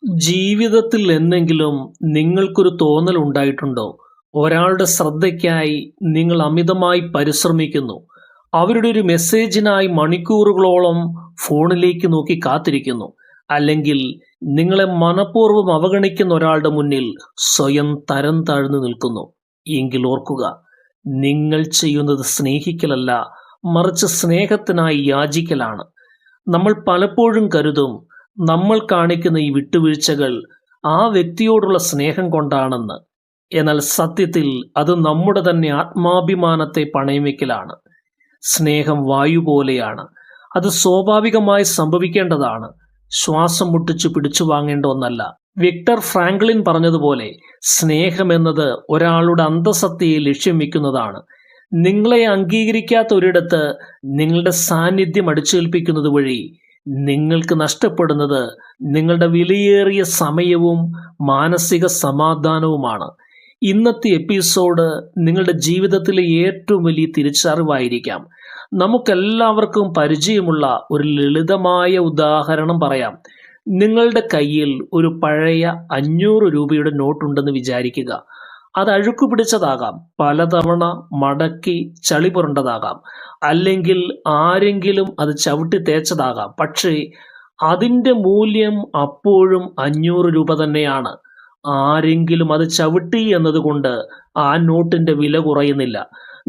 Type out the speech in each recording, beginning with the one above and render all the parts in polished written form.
ജീവിതത്തിൽ എന്നെങ്കിലും നിങ്ങൾക്കൊരു തോന്നൽ ഉണ്ടായിട്ടുണ്ടോ? ഒരാളുടെ ശ്രദ്ധയ്ക്കായി നിങ്ങൾ അമിതമായി പരിശ്രമിക്കുന്നു. അവരുടെ ഒരു മെസ്സേജിനായി മണിക്കൂറുകളോളം ഫോണിലേക്ക് നോക്കി കാത്തിരിക്കുന്നു. അല്ലെങ്കിൽ നിങ്ങളെ മനഃപൂർവ്വം അവഗണിക്കുന്ന ഒരാളുടെ മുന്നിൽ സ്വയം തരം താഴ്ന്നു നിൽക്കുന്നു. എങ്കിൽ ഓർക്കുക, നിങ്ങൾ ചെയ്യുന്നത് സ്നേഹിക്കലല്ല, മറിച്ച് സ്നേഹത്തിനായി യാചിക്കലാണ്. നമ്മൾ പലപ്പോഴും കരുതും നമ്മൾ കാണിക്കുന്ന ഈ വിട്ടുവീഴ്ചകൾ ആ വ്യക്തിയോടുള്ള സ്നേഹം കൊണ്ടാണെന്ന്. എന്നാൽ സത്യത്തിൽ അത് നമ്മുടെ തന്നെ ആത്മാഭിമാനത്തെ പണയം വെക്കലാണ്. സ്നേഹം വായു പോലെയാണ്. അത് സ്വാഭാവികമായി സംഭവിക്കേണ്ടതാണ്. ശ്വാസം മുട്ടിച്ചു പിടിച്ചു വാങ്ങേണ്ട ഒന്നല്ല. വിക്ടർ ഫ്രാങ്ക്ലിൻ പറഞ്ഞതുപോലെ, സ്നേഹം എന്നത് ഒരാളുടെ അന്തസത്തയെ ലക്ഷ്യം വെക്കുന്നതാണ്. നിങ്ങളെ അംഗീകരിക്കാത്ത ഒരിടത്ത് നിങ്ങളുടെ സാന്നിധ്യം അടിച്ചേൽപ്പിക്കുന്നത് വഴി നിങ്ങൾക്ക് നഷ്ടപ്പെടുന്നത് നിങ്ങളുടെ വിലയേറിയ സമയവും മാനസിക സമാധാനവുമാണ്. ഇന്നത്തെ എപ്പിസോഡ് നിങ്ങളുടെ ജീവിതത്തിലെ ഏറ്റവും വലിയ തിരിച്ചറിവായിരിക്കാം. നമുക്കെല്ലാവർക്കും പരിചയമുള്ള ഒരു ലളിതമായ ഉദാഹരണം പറയാം. നിങ്ങളുടെ കയ്യിൽ ഒരു പഴയ 500 രൂപയുടെ നോട്ടുണ്ടെന്ന് വിചാരിക്കുക. അത് അഴുക്കു പിടിച്ചതാകാം, പലതവണ മടക്കി ചളി പുരണ്ടതാകാം, അല്ലെങ്കിൽ ആരെങ്കിലും അത് ചവിട്ടി തേച്ചതാകാം. പക്ഷേ അതിൻ്റെ മൂല്യം അപ്പോഴും 500 രൂപ തന്നെയാണ്. ആരെങ്കിലും അത് ചവിട്ടി എന്നതുകൊണ്ട് ആ നോട്ടിന്റെ വില കുറയുന്നില്ല.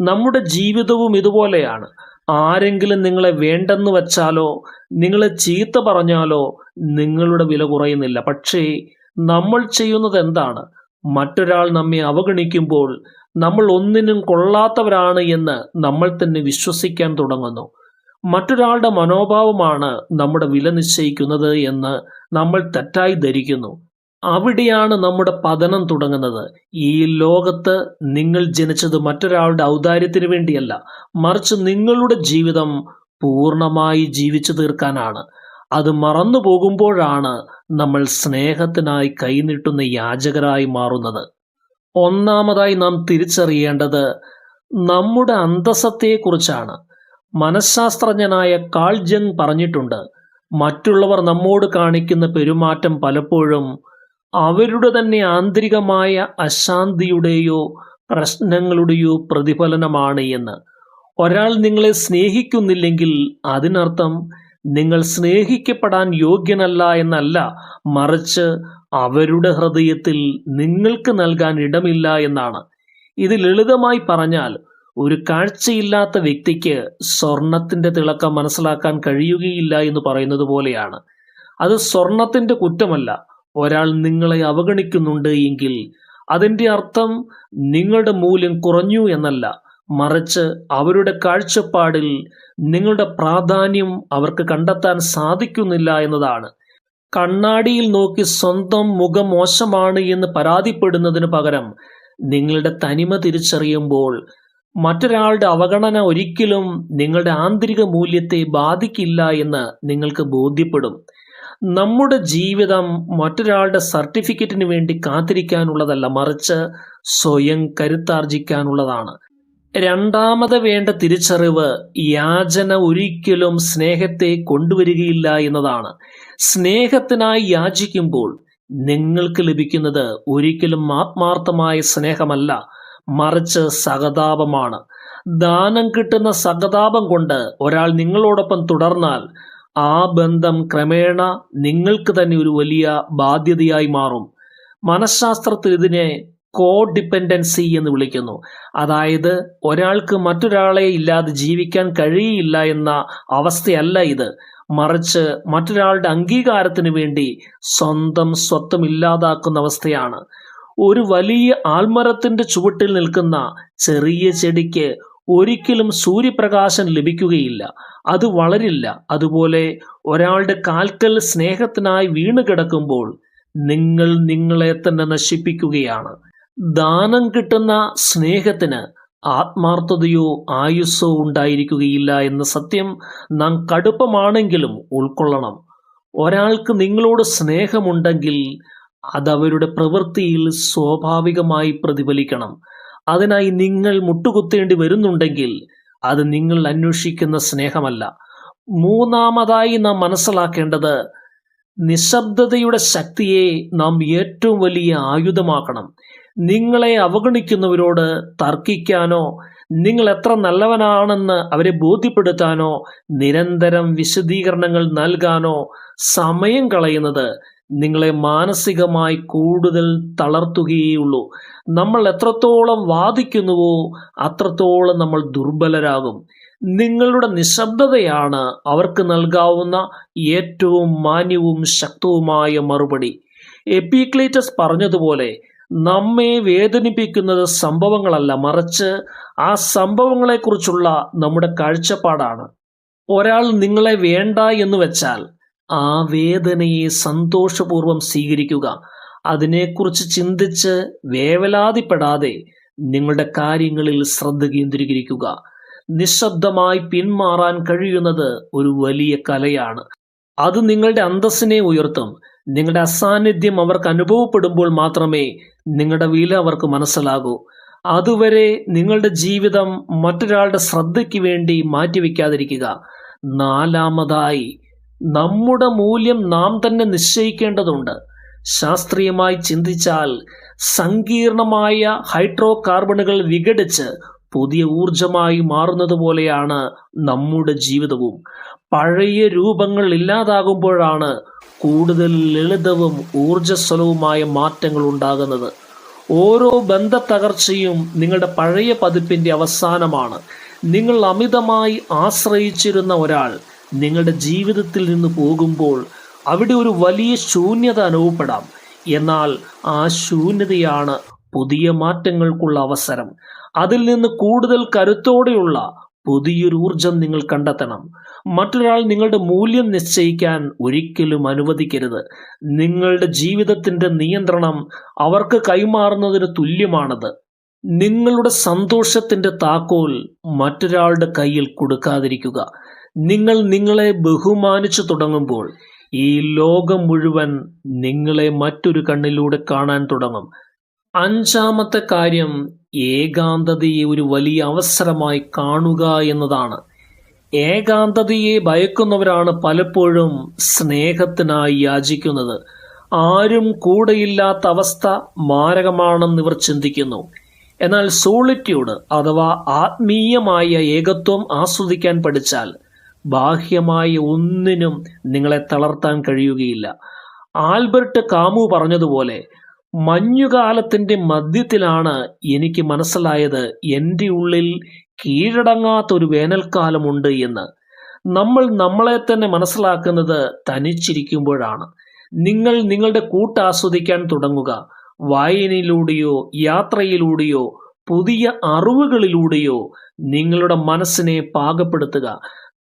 നമ്മുടെ ജീവിതവും ഇതുപോലെയാണ്. ആരെങ്കിലും നിങ്ങളെ വേണ്ടെന്ന് വച്ചാലോ നിങ്ങളെ ചീത്ത പറഞ്ഞാലോ നിങ്ങളുടെ വില കുറയുന്നില്ല. പക്ഷേ നമ്മൾ ചെയ്യുന്നത് എന്താണ്? മറ്റൊരാൾ നമ്മെ അവഗണിക്കുമ്പോൾ നമ്മൾ ഒന്നിനും കൊള്ളാത്തവരാണ് എന്ന് നമ്മൾ തന്നെ വിശ്വസിക്കാൻ തുടങ്ങുന്നു. മറ്റൊരാളുടെ മനോഭാവമാണ് നമ്മുടെ വില നിശ്ചയിക്കുന്നത് എന്ന് നമ്മൾ തെറ്റായി ധരിക്കുന്നു. അവിടെയാണ് നമ്മുടെ പതനം തുടങ്ങുന്നത്. ഈ ലോകത്ത് നിങ്ങൾ ജനിച്ചത് മറ്റൊരാളുടെ ഔദാര്യത്തിന് വേണ്ടിയല്ല, മറിച്ച് നിങ്ങളുടെ ജീവിതം പൂർണ്ണമായി ജീവിച്ചു തീർക്കാനാണ്. അത് മറന്നു പോകുമ്പോഴാണ് നമ്മൾ സ്നേഹത്തിനായി കൈനീട്ടുന്ന യാചകരായി മാറുന്നത്. ഒന്നാമതായി നാം തിരിച്ചറിയേണ്ടത് നമ്മുടെ അന്തസ്സത്തെക്കുറിച്ചാണ്. മനഃശാസ്ത്രജ്ഞനായ കാൾ ജങ് പറഞ്ഞിട്ടുണ്ട്, മറ്റുള്ളവർ നമ്മോട് കാണിക്കുന്ന പെരുമാറ്റം പലപ്പോഴും അവരുടെ തന്നെ ആന്തരികമായ അശാന്തിയുടെയോ പ്രശ്നങ്ങളുടെയോ പ്രതിഫലനമാണ് എന്ന്. ഒരാൾ നിങ്ങളെ സ്നേഹിക്കുന്നില്ലെങ്കിൽ അതിനർത്ഥം നിങ്ങൾ സ്നേഹിക്കപ്പെടാൻ യോഗ്യനല്ല എന്നല്ല, മറിച്ച് അവരുടെ ഹൃദയത്തിൽ നിങ്ങൾക്ക് നൽകാൻ ഇടമില്ല എന്നാണ്. ഇത് ലളിതമായി പറഞ്ഞാൽ, ഒരു കാഴ്ചയില്ലാത്ത വ്യക്തിക്ക് സ്വർണത്തിന്റെ തിളക്കം മനസ്സിലാക്കാൻ കഴിയുകയില്ല എന്ന് പറയുന്നത് പോലെയാണ്. അത് സ്വർണത്തിന്റെ കുറ്റമല്ല. ഒരാൾ നിങ്ങളെ അവഗണിക്കുന്നുണ്ട് എങ്കിൽ അതിൻ്റെ അർത്ഥം നിങ്ങളുടെ മൂല്യം കുറഞ്ഞു എന്നല്ല, മറിച്ച് അവരുടെ കാഴ്ചപ്പാടിൽ നിങ്ങളുടെ പ്രാധാന്യം അവർക്ക് കണ്ടെത്താൻ സാധിക്കുന്നില്ല എന്നതാണ്. കണ്ണാടിയിൽ നോക്കി സ്വന്തം മുഖം മോശമാണ് എന്ന് പരാതിപ്പെടുന്നതിന് പകരം നിങ്ങളുടെ തനിമ തിരിച്ചറിയുമ്പോൾ മറ്റൊരാളുടെ അവഗണന ഒരിക്കലും നിങ്ങളുടെ ആന്തരിക മൂല്യത്തെ ബാധിക്കില്ല എന്ന് നിങ്ങൾക്ക് ബോധ്യപ്പെടും. നമ്മുടെ ജീവിതം മറ്റൊരാളുടെ സർട്ടിഫിക്കറ്റിന് വേണ്ടി കാത്തിരിക്കാനുള്ളതല്ല, മറിച്ച് സ്വയം കരുത്താർജിക്കാനുള്ളതാണ്. രണ്ടാമത് വേണ്ട തിരിച്ചറിവ്, യാചന ഒരിക്കലും സ്നേഹത്തെ കൊണ്ടുവരികയില്ല എന്നതാണ്. സ്നേഹത്തിനായി യാചിക്കുമ്പോൾ നിങ്ങൾക്ക് ലഭിക്കുന്നത് ഒരിക്കലും ആത്മാർത്ഥമായ സ്നേഹമല്ല, മറിച്ച് സഹതാപമാണ്. ദാനം കിട്ടുന്ന സഹതാപം കൊണ്ട് ഒരാൾ നിങ്ങളോടൊപ്പം തുടർന്നാൽ ആ ബന്ധം ക്രമേണ നിങ്ങൾക്ക് തന്നെ ഒരു വലിയ ബാധ്യതയായി മാറും. മനഃശാസ്ത്രത്തിൽ ഇതിനെ കോ ഡിപ്പെൻഡൻസി എന്ന് വിളിക്കുന്നു. അതായത് ഒരാൾക്ക് മറ്റൊരാളെ ഇല്ലാതെ ജീവിക്കാൻ കഴിയില്ല എന്ന അവസ്ഥയല്ല ഇത്, മറിച്ച് മറ്റൊരാളുടെ അംഗീകാരത്തിന് വേണ്ടി സ്വന്തം സ്വത്വം ഇല്ലാതാക്കുന്ന അവസ്ഥയാണ്. ഒരു വലിയ ആൽമരത്തിന്റെ ചുവട്ടിൽ നിൽക്കുന്ന ചെറിയ ചെടിക്ക് ഒരിക്കലും സൂര്യപ്രകാശം ലഭിക്കുകയില്ല, അത് വളരില്ല. അതുപോലെ ഒരാളുടെ കാൽക്കൽ സ്നേഹത്തിനായി വീണ് കിടക്കുമ്പോൾ നിങ്ങൾ നിങ്ങളെ തന്നെ നശിപ്പിക്കുകയാണ്. ദാനം കിട്ടുന്ന സ്നേഹത്തിന് ആത്മാർത്ഥതയോ ആയുസ്സോ ഉണ്ടായിരിക്കുകയില്ല എന്ന സത്യം നാം കടുപ്പമാണെങ്കിലും ഉൾക്കൊള്ളണം. ഒരാൾക്ക് നിങ്ങളോട് സ്നേഹമുണ്ടെങ്കിൽ അതവരുടെ പ്രവൃത്തിയിൽ സ്വാഭാവികമായി പ്രതിഫലിക്കണം. അതിനായി നിങ്ങൾ മുട്ടുകുത്തേണ്ടി വരുന്നുണ്ടെങ്കിൽ അത് നിങ്ങൾ അന്വേഷിക്കുന്ന സ്നേഹമല്ല. മൂന്നാമതായി നാം മനസ്സിലാക്കേണ്ടത്, നിശബ്ദതയുടെ ശക്തിയെ നാം ഏറ്റവും വലിയ ആയുധമാക്കണം. നിങ്ങളെ അവഗണിക്കുന്നവരോട് തർക്കിക്കാനോ നിങ്ങൾ എത്ര നല്ലവനാണെന്ന് അവരെ ബോധ്യപ്പെടുത്താനോ നിരന്തരം വിശദീകരണങ്ങൾ നൽകാനോ സമയം കളയുന്നത് നിങ്ങളെ മാനസികമായി കൂടുതൽ തളർത്തുകയുള്ളൂ. നമ്മൾ എത്രത്തോളം വാദിക്കുന്നുവോ അത്രത്തോളം നമ്മൾ ദുർബലരാകും. നിങ്ങളുടെ നിശബ്ദതയാണ് അവർക്ക് നൽകാവുന്ന ഏറ്റവും മാന്യവും ശക്തവുമായ മറുപടി. എപ്പിക്ലീറ്റസ് പറഞ്ഞതുപോലെ, നമ്മെ വേദനിപ്പിക്കുന്നത് സംഭവങ്ങളല്ല, മറിച്ച് ആ സംഭവങ്ങളെക്കുറിച്ചുള്ള നമ്മുടെ കാഴ്ചപ്പാടാണ്. ഒരാൾ നിങ്ങളെ വേണ്ട എന്ന് വെച്ചാൽ ആ വേദനയെ സന്തോഷപൂർവ്വം സ്വീകരിക്കുക. അതിനെക്കുറിച്ച് ചിന്തിച്ച് വേവലാതിപ്പെടാതെ നിങ്ങളുടെ കാര്യങ്ങളിൽ ശ്രദ്ധ കേന്ദ്രീകരിക്കുക. നിശബ്ദമായി പിന്മാറാൻ കഴിയുന്നത് ഒരു വലിയ കലയാണ്. അത് നിങ്ങളുടെ അന്തസ്സിനെ ഉയർത്തും. നിങ്ങളുടെ അസാന്നിധ്യം അവർക്ക് അനുഭവപ്പെടുമ്പോൾ മാത്രമേ നിങ്ങളുടെ വില അവർക്ക് മനസ്സിലാകൂ. അതുവരെ നിങ്ങളുടെ ജീവിതം മറ്റൊരാളുടെ ശ്രദ്ധയ്ക്ക് വേണ്ടി മാറ്റിവെക്കാതിരിക്കുക. നാലാമതായി, നമ്മുടെ മൂല്യം നാം തന്നെ നിശ്ചയിക്കേണ്ടതുണ്ട്. ശാസ്ത്രീയമായി ചിന്തിച്ചാൽ സങ്കീർണമായ ഹൈഡ്രോ കാർബണുകൾ വിഘടിച്ച് പുതിയ ഊർജമായി മാറുന്നത് പോലെയാണ് നമ്മുടെ ജീവിതവും. പഴയ രൂപങ്ങൾ ഇല്ലാതാകുമ്പോഴാണ് കൂടുതൽ ലളിതവും ഊർജ്ജസ്വലവുമായ മാറ്റങ്ങൾ ഉണ്ടാകുന്നത്. ഓരോ ബന്ധ തകർച്ചയും നിങ്ങളുടെ പഴയ പതിപ്പിന്റെ അവസാനമാണ്. നിങ്ങൾ അമിതമായി ആശ്രയിച്ചിരുന്ന ഒരാൾ നിങ്ങളുടെ ജീവിതത്തിൽ നിന്ന് പോകുമ്പോൾ അവിടെ ഒരു വലിയ ശൂന്യത അനുഭവപ്പെടാം. എന്നാൽ ആ ശൂന്യതയാണ് പുതിയ മാറ്റങ്ങൾക്കുള്ള അവസരം. അതിൽ നിന്ന് കൂടുതൽ കരുത്തോടെയുള്ള പുതിയൊരു ഊർജം നിങ്ങൾ കണ്ടെത്തണം. മറ്റൊരാൾ നിങ്ങളുടെ മൂല്യം നിശ്ചയിക്കാൻ ഒരിക്കലും അനുവദിക്കരുത്. നിങ്ങളുടെ ജീവിതത്തിന്റെ നിയന്ത്രണം അവർക്ക് കൈമാറുന്നതിന് തുല്യമാണത്. നിങ്ങളുടെ സന്തോഷത്തിന്റെ താക്കോൽ മറ്റൊരാളുടെ കയ്യിൽ കൊടുക്കാതിരിക്കുക. നിങ്ങൾ നിങ്ങളെ ബഹുമാനിച്ചു തുടങ്ങുമ്പോൾ ഈ ലോകം മുഴുവൻ നിങ്ങളെ മറ്റൊരു കണ്ണിലൂടെ കാണാൻ തുടങ്ങും. അഞ്ചാമത്തെ കാര്യം, ഏകാന്തതയെ ഒരു വലിയ അവസരമായി കാണുക എന്നതാണ്. ഏകാന്തതയെ ഭയക്കുന്നവരാണ് പലപ്പോഴും സ്നേഹത്തിനായി യാചിക്കുന്നത്. ആരും കൂടെയില്ലാത്ത അവസ്ഥ മാരകമാണെന്ന് ഇവർ ചിന്തിക്കുന്നു. എന്നാൽ സോളിറ്റ്യൂഡ് അഥവാ ആത്മീയമായ ഏകത്വം ആസ്വദിക്കാൻ പഠിച്ചാൽ ബാഹ്യമായ ഒന്നിനും നിങ്ങളെ തളർത്താൻ കഴിയുകയില്ല. ആൽബർട്ട് കാമു പറഞ്ഞതുപോലെ, മഞ്ഞുകാലത്തിന്റെ മധ്യത്തിലാണ് എനിക്ക് മനസ്സിലായത് എൻ്റെ ഉള്ളിൽ കീഴടങ്ങാത്തൊരു വേനൽക്കാലമുണ്ട് എന്ന്. നമ്മൾ നമ്മളെ തന്നെ മനസ്സിലാക്കുന്നത് തനിച്ചിരിക്കുമ്പോഴാണ്. നിങ്ങൾ നിങ്ങളുടെ കൂട്ടാസ്വദിക്കാൻ തുടങ്ങുക. വായനയിലൂടെയോ യാത്രയിലൂടെയോ പുതിയ അറിവുകളിലൂടെയോ നിങ്ങളുടെ മനസ്സിനെ പാകപ്പെടുത്തുക.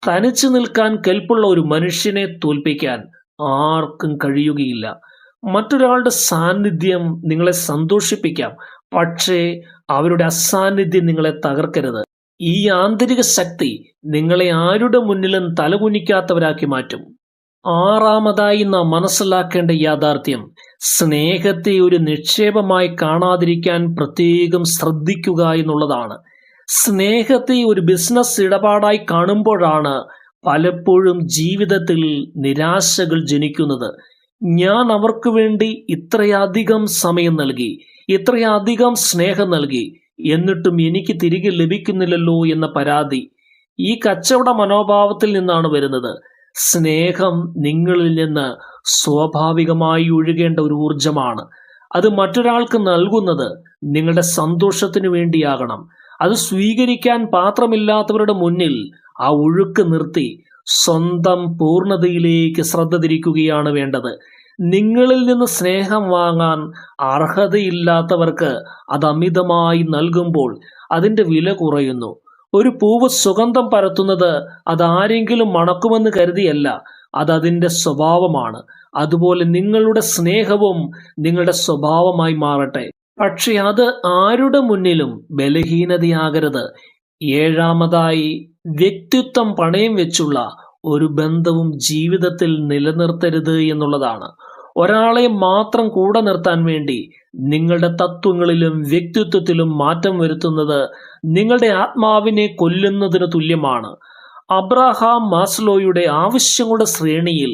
തനിച്ചു നിൽക്കാൻ കെൽപ്പുള്ള ഒരു മനുഷ്യനെ തോൽപ്പിക്കാൻ ആർക്കും കഴിയുകയില്ല. മറ്റൊരാളുടെ സാന്നിധ്യം നിങ്ങളെ സന്തോഷിപ്പിക്കാം, പക്ഷേ അവരുടെ അസാന്നിധ്യം നിങ്ങളെ തകർക്കരുത്. ഈ ആന്തരിക ശക്തി നിങ്ങളെ ആരുടെ മുന്നിലും തലകുനിക്കാത്തവരാക്കി മാറ്റും. ആറാമതായി നാം മനസ്സിലാക്കേണ്ട യാഥാർത്ഥ്യം, സ്നേഹത്തെ ഒരു നിക്ഷേപമായി കാണാതിരിക്കാൻ പ്രത്യേകം ശ്രദ്ധിക്കുക എന്നുള്ളതാണ്. സ്നേഹത്തെ ഒരു ബിസിനസ് ഇടപാടായി കാണുമ്പോഴാണ് പലപ്പോഴും ജീവിതത്തിൽ നിരാശകൾ ജനിക്കുന്നത്. ഞാൻ അവർക്ക് വേണ്ടി ഇത്രയധികം സമയം നൽകി, ഇത്രയധികം സ്നേഹം നൽകി, എന്നിട്ടും എനിക്ക് തിരികെ ലഭിക്കുന്നില്ലല്ലോ എന്ന പരാതി ഈ കച്ചവട മനോഭാവത്തിൽ നിന്നാണ് വരുന്നത്. സ്നേഹം നിങ്ങളിൽ നിന്ന് സ്വാഭാവികമായി ഒഴുകേണ്ട ഒരു ഊർജമാണ്. അത് മറ്റൊരാൾക്ക് നൽകുന്നത് നിങ്ങളുടെ സന്തോഷത്തിനു വേണ്ടിയാകണം. അത് സ്വീകരിക്കാൻ പാത്രമില്ലാത്തവരുടെ മുന്നിൽ ആ ഒഴുക്ക് നിർത്തി സ്വന്തം പൂർണ്ണതയിലേക്ക് ശ്രദ്ധ തിരിക്കുകയാണ് വേണ്ടത്. നിങ്ങളിൽ നിന്ന് സ്നേഹം വാങ്ങാൻ അർഹതയില്ലാത്തവർക്ക് അത് അമിതമായി നൽകുമ്പോൾ അതിന്റെ വില കുറയുന്നു. ഒരു പൂവ് സുഗന്ധം പരത്തുന്നത് അതാരെങ്കിലും മണക്കുമെന്ന് കരുതിയല്ല, അതതിൻ്റെ സ്വഭാവമാണ്. അതുപോലെ നിങ്ങളുടെ സ്നേഹവും നിങ്ങളുടെ സ്വഭാവമായി മാറട്ടെ. പക്ഷെ അത് ആരുടെ മുന്നിലും ബലഹീനതയാകരുത്. ഏഴാമതായി, വ്യക്തിത്വം പണയം വെച്ചുള്ള ഒരു ബന്ധവും ജീവിതത്തിൽ നിലനിർത്തരുത് എന്നുള്ളതാണ്. ഒരാളെ മാത്രം കൂടെ നിർത്താൻ വേണ്ടി നിങ്ങളുടെ തത്വങ്ങളിലും വ്യക്തിത്വത്തിലും മാറ്റം വരുത്തുന്നത് നിങ്ങളുടെ ആത്മാവിനെ കൊല്ലുന്നതിന് തുല്യമാണ്. അബ്രഹാം മാസ്ലോയുടെ ആവശ്യങ്ങളുടെ ശ്രേണിയിൽ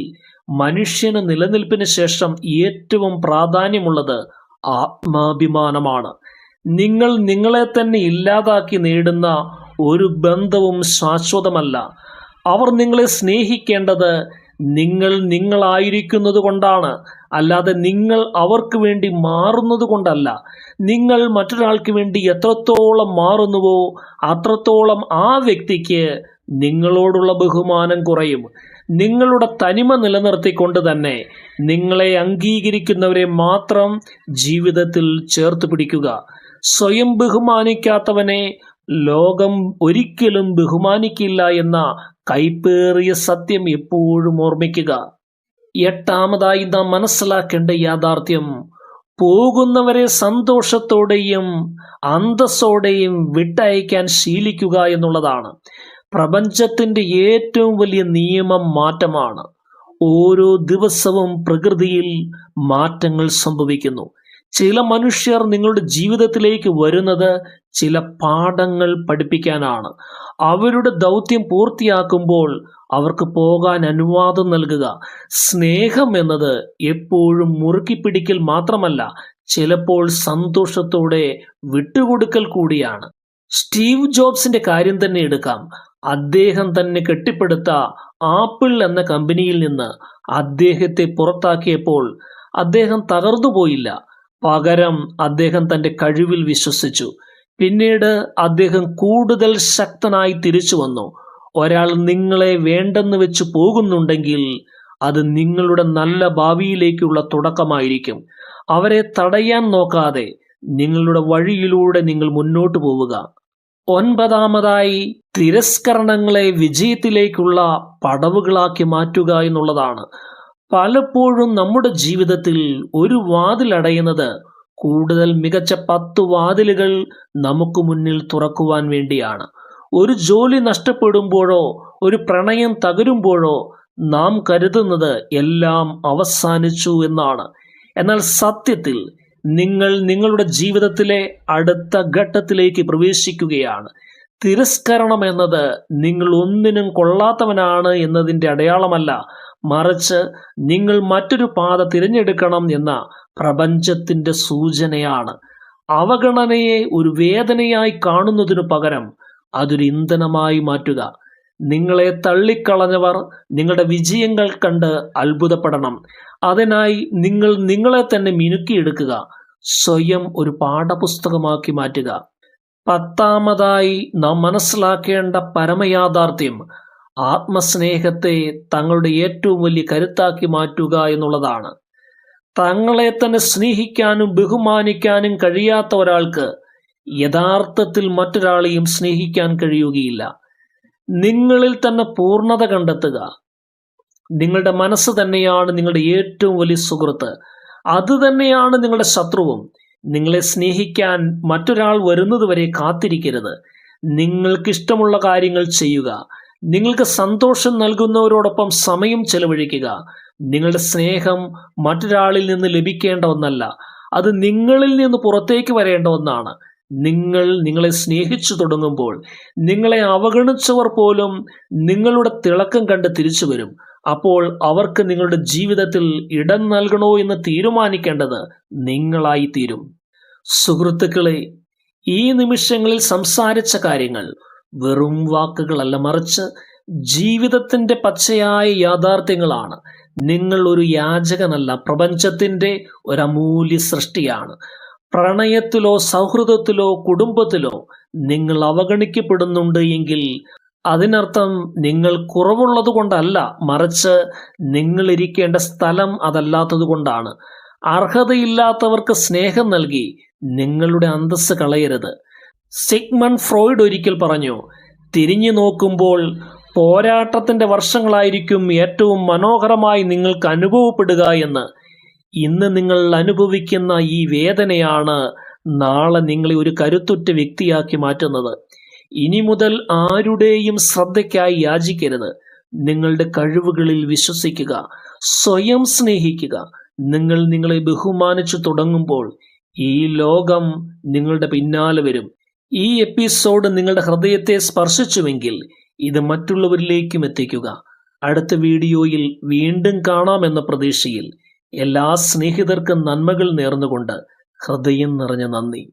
മനുഷ്യന് നിലനിൽപ്പിന് ശേഷം ഏറ്റവും പ്രാധാന്യമുള്ളത് ആത്മാഭിമാനമാണ്. നിങ്ങൾ നിങ്ങളെ തന്നെ ഇല്ലാതാക്കി നേടുന്ന ഒരു ബന്ധവും ശാശ്വതമല്ല. അവർ നിങ്ങളെ സ്നേഹിക്കേണ്ടത് നിങ്ങൾ നിങ്ങളായിരിക്കുന്നത് കൊണ്ടാണ്, അല്ലാതെ നിങ്ങൾ അവർക്ക് വേണ്ടി മാറുന്നത് കൊണ്ടല്ല. നിങ്ങൾ മറ്റൊരാൾക്ക് വേണ്ടി എത്രത്തോളം മാറുന്നുവോ അത്രത്തോളം ആ വ്യക്തിക്ക് നിങ്ങളോടുള്ള ബഹുമാനം കുറയും. നിങ്ങളുടെ തനിമ നിലനിർത്തിക്കൊണ്ട് തന്നെ നിങ്ങളെ അംഗീകരിക്കുന്നവരെ മാത്രം ജീവിതത്തിൽ ചേർത്ത് പിടിക്കുക. സ്വയം ബഹുമാനിക്കാത്തവനെ ലോകം ഒരിക്കലും ബഹുമാനിക്കില്ല എന്ന കൈപ്പേറിയ സത്യം എപ്പോഴും ഓർമ്മിക്കുക. എട്ടാമതായി നാം മനസ്സിലാക്കേണ്ട യാഥാർത്ഥ്യം, പോകുന്നവരെ സന്തോഷത്തോടെയും അന്തസ്സോടെയും വിട്ടയക്കാൻ ശീലിക്കുക എന്നുള്ളതാണ്. പ്രപഞ്ചത്തിന്റെ ഏറ്റവും വലിയ നിയമം മാറ്റമാണ്. ഓരോ ദിവസവും പ്രകൃതിയിൽ മാറ്റങ്ങൾ സംഭവിക്കുന്നു. ചില മനുഷ്യർ നിങ്ങളുടെ ജീവിതത്തിലേക്ക് വരുന്നത് ചില പാഠങ്ങൾ പഠിപ്പിക്കാനാണ്. അവരുടെ ദൗത്യം പൂർത്തിയാക്കുമ്പോൾ അവർക്ക് പോകാൻ അനുവാദം നൽകുക. സ്നേഹം എന്നത് എപ്പോഴും മുറുക്കിപ്പിടിക്കൽ മാത്രമല്ല, ചിലപ്പോൾ സന്തോഷത്തോടെ വിട്ടുകൊടുക്കൽ കൂടിയാണ്. സ്റ്റീവ് ജോബ്സിന്റെ കാര്യം തന്നെ എടുക്കാം. അദ്ദേഹം തന്നെ കെട്ടിപ്പടുത്ത ആപ്പിൾ എന്ന കമ്പനിയിൽ നിന്ന് അദ്ദേഹത്തെ പുറത്താക്കിയപ്പോൾ അദ്ദേഹം തകർന്നുപോയില്ല. പകരം അദ്ദേഹം തന്റെ കഴിവിൽ വിശ്വസിച്ചു. പിന്നീട് അദ്ദേഹം കൂടുതൽ ശക്തനായി തിരിച്ചു വന്നു. ഒരാൾ നിങ്ങളെ വേണ്ടെന്ന് വെച്ച് പോകുന്നുണ്ടെങ്കിൽ അത് നിങ്ങളുടെ നല്ല ഭാവിയിലേക്കുള്ള തുടക്കമായിരിക്കും. അവരെ തടയാൻ നോക്കാതെ നിങ്ങളുടെ വഴിയിലൂടെ നിങ്ങൾ മുന്നോട്ട് പോവുക. ഒൻപതാമതായി, തിരസ്കരണങ്ങളെ വിജയത്തിലേക്കുള്ള പടവുകളാക്കി മാറ്റുക എന്നുള്ളതാണ്. പലപ്പോഴും നമ്മുടെ ജീവിതത്തിൽ ഒരു വാതിൽ അടയുന്നത് കൂടുതൽ മികച്ച 10 വാതിലുകൾ നമുക്ക് മുന്നിൽ തുറക്കുവാൻ വേണ്ടിയാണ്. ഒരു ജോലി നഷ്ടപ്പെടുമ്പോഴോ ഒരു പ്രണയം തകരുമ്പോഴോ നാം കരുതുന്നത് എല്ലാം അവസാനിച്ചു എന്നാണ്. എന്നാൽ സത്യത്തിൽ നിങ്ങൾ നിങ്ങളുടെ ജീവിതത്തിലെ അടുത്ത ഘട്ടത്തിലേക്ക് പ്രവേശിക്കുകയാണ്. തിരസ്കരണം എന്നത് നിങ്ങൾ ഒന്നിനും കൊള്ളാത്തവനാണ് എന്നതിൻ്റെ അടയാളമല്ല, മറിച്ച് നിങ്ങൾ മറ്റൊരു പാത തിരഞ്ഞെടുക്കണം എന്ന പ്രപഞ്ചത്തിന്റെ സൂചനയാണ്. അവഗണനയെ ഒരു വേദനയായി കാണുന്നതിനു പകരം അതൊരു ഇന്ധനമായി മാറ്റുക. നിങ്ങളെ തള്ളിക്കളഞ്ഞവർ നിങ്ങളുടെ വിജയങ്ങൾ കണ്ട് അത്ഭുതപ്പെടണം. അതിനായി നിങ്ങൾ നിങ്ങളെ തന്നെ മിനുക്കിയെടുക്കുക, സ്വയം ഒരു പാഠപുസ്തകമാക്കി മാറ്റുക. 10ാമതായി നാം മനസ്സിലാക്കേണ്ട പരമയാഥാർത്ഥ്യം, ആത്മസ്നേഹത്തെ തങ്ങളുടെ ഏറ്റവും വലിയ കരുത്താക്കി മാറ്റുക എന്നുള്ളതാണ്. തങ്ങളെ തന്നെ സ്നേഹിക്കാനും ബഹുമാനിക്കാനും കഴിയാത്ത ഒരാൾക്ക് യഥാർത്ഥത്തിൽ മറ്റൊരാളെയും സ്നേഹിക്കാൻ കഴിയുകയില്ല. നിങ്ങളിൽ തന്നെ പൂർണ്ണത കണ്ടെത്തുക. നിങ്ങളുടെ മനസ്സ് തന്നെയാണ് നിങ്ങളുടെ ഏറ്റവും വലിയ സുഹൃത്ത്. അത് തന്നെയാണ് നിങ്ങളുടെ ശത്രുവും. നിങ്ങളെ സ്നേഹിക്കാൻ മറ്റൊരാൾ വരുന്നതുവരെ കാത്തിരിക്കരുത്. നിങ്ങൾക്കിഷ്ടമുള്ള കാര്യങ്ങൾ ചെയ്യുക. നിങ്ങൾക്ക് സന്തോഷം നൽകുന്നവരോടൊപ്പം സമയം ചെലവഴിക്കുക. നിങ്ങളുടെ സ്നേഹം മറ്റൊരാളിൽ നിന്ന് ലഭിക്കേണ്ട ഒന്നല്ല, അത് നിങ്ങളിൽ നിന്ന് പുറത്തേക്ക് വരേണ്ട ഒന്നാണ്. നിങ്ങൾ നിങ്ങളെ സ്നേഹിച്ചു തുടങ്ങുമ്പോൾ നിങ്ങളെ അവഗണിച്ചവർ പോലും നിങ്ങളുടെ തിളക്കം കണ്ട് തിരിച്ചു വരും. അപ്പോൾ അവർക്ക് നിങ്ങളുടെ ജീവിതത്തിൽ ഇടം നൽകണോ എന്ന് തീരുമാനിക്കേണ്ടത് നിങ്ങളായി തീരും. സുഹൃത്തുക്കളെ, ഈ നിമിഷങ്ങളിൽ സംസാരിച്ച കാര്യങ്ങൾ വെറും വാക്കുകളല്ല, മറിച്ച് ജീവിതത്തിന്റെ പച്ചയായ യാഥാർത്ഥ്യങ്ങളാണ്. നിങ്ങൾ ഒരു യാചകനല്ല, പ്രപഞ്ചത്തിന്റെ ഒരു അമൂല്യ സൃഷ്ടിയാണ്. പ്രണയത്തിലോ സൗഹൃദത്തിലോ കുടുംബത്തിലോ നിങ്ങൾ അവഗണിക്കപ്പെടുന്നുണ്ട് എങ്കിൽ അതിനർത്ഥം നിങ്ങൾ കുറവുള്ളത് കൊണ്ടല്ല, മറിച്ച് നിങ്ങൾ ഇരിക്കേണ്ട സ്ഥലം അതല്ലാത്തത് കൊണ്ടാണ്. അർഹതയില്ലാത്തവർക്ക് സ്നേഹം നൽകി നിങ്ങളുടെ അന്തസ്സ് കളയരുത്. സിഗ്മണ്ട് ഫ്രോയിഡ് ഒരിക്കൽ പറഞ്ഞു, തിരിഞ്ഞു നോക്കുമ്പോൾ പോരാട്ടത്തിന്റെ വർഷങ്ങളായിരിക്കും ഏറ്റവും മനോഹരമായി നിങ്ങൾക്ക് അനുഭവപ്പെടുക എന്ന്. ഇന്ന് നിങ്ങൾ അനുഭവിക്കുന്ന ഈ വേദനയാണ് നാളെ നിങ്ങളെ ഒരു കരുത്തുറ്റ വ്യക്തിയാക്കി മാറ്റുന്നത്. ഇനി മുതൽ ആരുടെയും ശ്രദ്ധയ്ക്കായി യാചിക്കരുത്. നിങ്ങളുടെ കഴിവുകളിൽ വിശ്വസിക്കുക, സ്വയം സ്നേഹിക്കുക. നിങ്ങൾ നിങ്ങളെ ബഹുമാനിച്ചു തുടങ്ങുമ്പോൾ ഈ ലോകം നിങ്ങളുടെ പിന്നാലെ വരും. ഈ എപ്പിസോഡ് നിങ്ങളുടെ ഹൃദയത്തെ സ്പർശിച്ചുവെങ്കിൽ ഇത് മറ്റുള്ളവരിലേക്കും എത്തിക്കുക. അടുത്ത വീഡിയോയിൽ വീണ്ടും കാണാമെന്ന പ്രതീക്ഷയിൽ എല്ലാ സ്നേഹിതർക്കും നന്മകൾ നേർന്നുകൊണ്ട് ഹൃദയം നിറഞ്ഞ നന്ദി.